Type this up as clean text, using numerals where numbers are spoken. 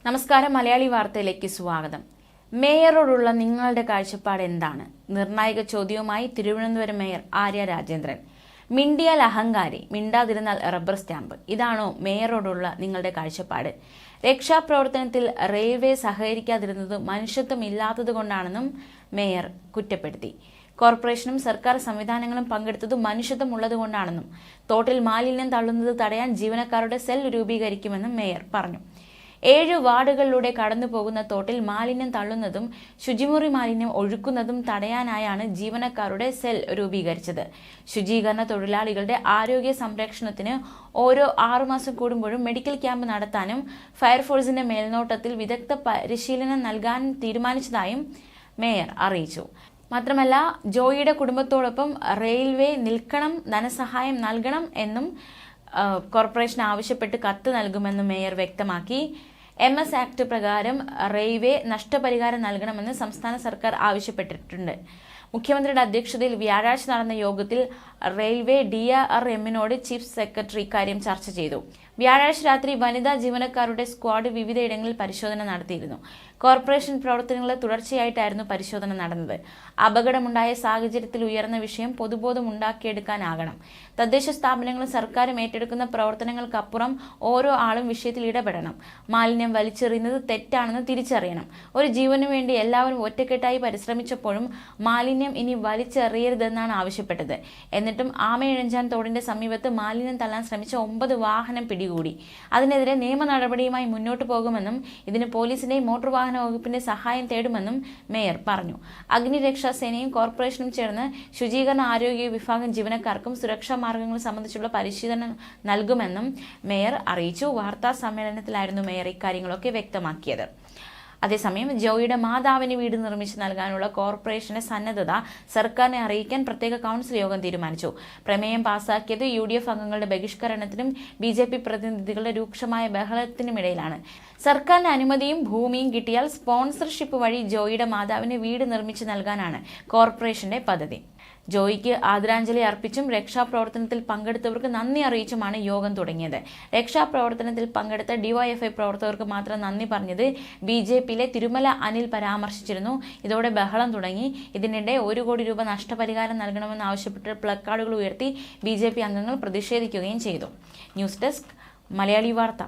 നമസ്കാരം, മലയാളി വാർത്തയിലേക്ക് സ്വാഗതം. മേയറോടുള്ള നിങ്ങളുടെ കാഴ്ചപ്പാട് എന്താണ്? നിർണായക ചോദ്യവുമായി തിരുവനന്തപുരം മേയർ ആര്യ രാജേന്ദ്രൻ. മിണ്ടിയാൽ അഹങ്കാരി, മിണ്ടാതിരുന്നാൽ റബ്ബർ സ്റ്റാമ്പ്. ഇതാണോ മേയറോടുള്ള നിങ്ങളുടെ കാഴ്ചപ്പാട്? രക്ഷാപ്രവർത്തനത്തിൽ റെയിൽവേ സഹകരിക്കാതിരുന്നത് മനുഷ്യത്വം ഇല്ലാത്തതുകൊണ്ടാണെന്നും മേയർ കുറ്റപ്പെടുത്തി. കോർപ്പറേഷനും സർക്കാർ സംവിധാനങ്ങളും പങ്കെടുത്തത് മനുഷ്യത്വം ഉള്ളതുകൊണ്ടാണെന്നും തോട്ടിൽ മാലിന്യം തള്ളുന്നത് തടയാൻ ജീവനക്കാരുടെ സെൽ രൂപീകരിക്കുമെന്നും മേയർ പറഞ്ഞു. 7 വാർഡുകളിലൂടെ കടന്നുപോകുന്ന തോട്ടിൽ മാലിന്യം തള്ളുന്നതും ശുചിമുറി മാലിന്യം ഒഴുക്കുന്നതും തടയാനായാണ് ജീവനക്കാരുടെ സെൽ രൂപീകരിച്ചത്. ശുചീകരണ തൊഴിലാളികളുടെ ആരോഗ്യ സംരക്ഷണത്തിന് ഓരോ 6 മാസം കൂടുമ്പോഴും മെഡിക്കൽ ക്യാമ്പ് നടത്താനും ഫയർഫോഴ്സിന്റെ മേൽനോട്ടത്തിൽ വിദഗ്ധ പരിശീലനം നൽകാനും തീരുമാനിച്ചതായും മേയർ അറിയിച്ചു. മാത്രമല്ല, ജോയിയുടെ കുടുംബത്തോടൊപ്പം റെയിൽവേ നിൽക്കണം, ധനസഹായം നൽകണം എന്നും കോർപ്പറേഷൻ ആവശ്യപ്പെട്ട് കത്ത് നൽകുമെന്നും മേയർ വ്യക്തമാക്കി. MS ആക്ട് പ്രകാരം റെയിൽവേ നഷ്ടപരിഹാരം നൽകണമെന്ന് സംസ്ഥാന സർക്കാർ ആവശ്യപ്പെട്ടിട്ടുണ്ട്. മുഖ്യമന്ത്രിയുടെ അധ്യക്ഷതയിൽ വ്യാഴാഴ്ച നടന്ന യോഗത്തിൽ റെയിൽവേ DRMനോട് ചീഫ് സെക്രട്ടറി ഇക്കാര്യം ചർച്ച ചെയ്തു. വ്യാഴാഴ്ച രാത്രി വനിതാ ജീവനക്കാരുടെ സ്ക്വാഡ് വിവിധയിടങ്ങളിൽ പരിശോധന നടത്തിയിരുന്നു. കോർപ്പറേഷൻ പ്രവർത്തനങ്ങളിൽ തുടർച്ചയായിട്ടായിരുന്നു പരിശോധന നടന്നത്. അപകടമുണ്ടായ സാഹചര്യത്തിൽ ഉയർന്ന വിഷയം പൊതുബോധം ഉണ്ടാക്കിയെടുക്കാനാകണം. തദ്ദേശ സ്ഥാപനങ്ങളും സർക്കാരും ഏറ്റെടുക്കുന്ന പ്രവർത്തനങ്ങൾക്കപ്പുറം ഓരോ ആളും വിഷയത്തിൽ ഇടപെടണം. മാലിന്യം വലിച്ചെറിയുന്നത് തെറ്റാണെന്ന് തിരിച്ചറിയണം. ഒരു ജീവനു വേണ്ടി എല്ലാവരും ഒറ്റക്കെട്ടായി പരിശ്രമിച്ചപ്പോഴും മാലിന്യം ഇനി വലിച്ചെറിയരുതെന്നാണ് ആവശ്യപ്പെട്ടത്. എന്നിട്ടും ആമയിഴഞ്ചാൻ തോടിന്റെ സമീപത്ത് മാലിന്യം തള്ളാൻ ശ്രമിച്ച 9 വാഹനം പിടികൂടി. അതിനെതിരെ നിയമ നടപടിയുമായി മുന്നോട്ടു പോകുമെന്നും ഇതിന് പോലീസിന്റെയും മോട്ടോർ വാഹന വകുപ്പിന്റെ സഹായം തേടുമെന്നും മേയർ പറഞ്ഞു. അഗ്നിരക്ഷാസേനയും കോർപ്പറേഷനും ചേർന്ന് ശുചീകരണ ആരോഗ്യ വിഭാഗം ജീവനക്കാർക്കും സുരക്ഷാ മാർഗങ്ങൾ സംബന്ധിച്ചുള്ള പരിശീലനം നൽകുമെന്നും മേയർ അറിയിച്ചു. വാർത്താ സമ്മേളനത്തിലായിരുന്നു മേയർ ഇക്കാര്യങ്ങളൊക്കെ വ്യക്തമാക്കിയത്. അതേസമയം ജോയിയുടെ മാതാവിന് വീട് നിർമ്മിച്ച് നൽകാനുള്ള കോർപ്പറേഷന്റെ സന്നദ്ധത സർക്കാരിനെ അറിയിക്കാൻ പ്രത്യേക കൗൺസിൽ യോഗം തീരുമാനിച്ചു. പ്രമേയം പാസാക്കിയത് UDF അംഗങ്ങളുടെ ബഹിഷ്കരണത്തിനും BJP പ്രതിനിധികളുടെ രൂക്ഷമായ ബഹളത്തിനുമിടയിലാണ്. സർക്കാരിന്റെ അനുമതിയും ഭൂമിയും കിട്ടിയാൽ സ്പോൺസർഷിപ്പ് വഴി ജോയിയുടെ മാതാവിന് വീട് നിർമ്മിച്ച് നൽകാനാണ് കോർപ്പറേഷന്റെ പദ്ധതി. ജോയിക്ക് ആദരാഞ്ജലി അർപ്പിച്ചും രക്ഷാപ്രവർത്തനത്തിൽ പങ്കെടുത്തവർക്ക് നന്ദി അറിയിച്ചുമാണ് യോഗം തുടങ്ങിയത്. രക്ഷാപ്രവർത്തനത്തിൽ പങ്കെടുത്ത DYFI പ്രവർത്തകർക്ക് മാത്രം നന്ദി പറഞ്ഞത് BJPയിലെ തിരുമല അനിൽ പരാമർശിച്ചിരുന്നു. ഇതോടെ ബഹളം തുടങ്ങി. ഇതിനിടെ 1 കോടി രൂപ നഷ്ടപരിഹാരം നൽകണമെന്ന് ആവശ്യപ്പെട്ട് പ്ലക്കാർഡുകൾ ഉയർത്തി BJP അംഗങ്ങൾ പ്രതിഷേധിക്കുകയും ചെയ്തു. ന്യൂസ് ഡെസ്ക്, മലയാളി വാർത്ത.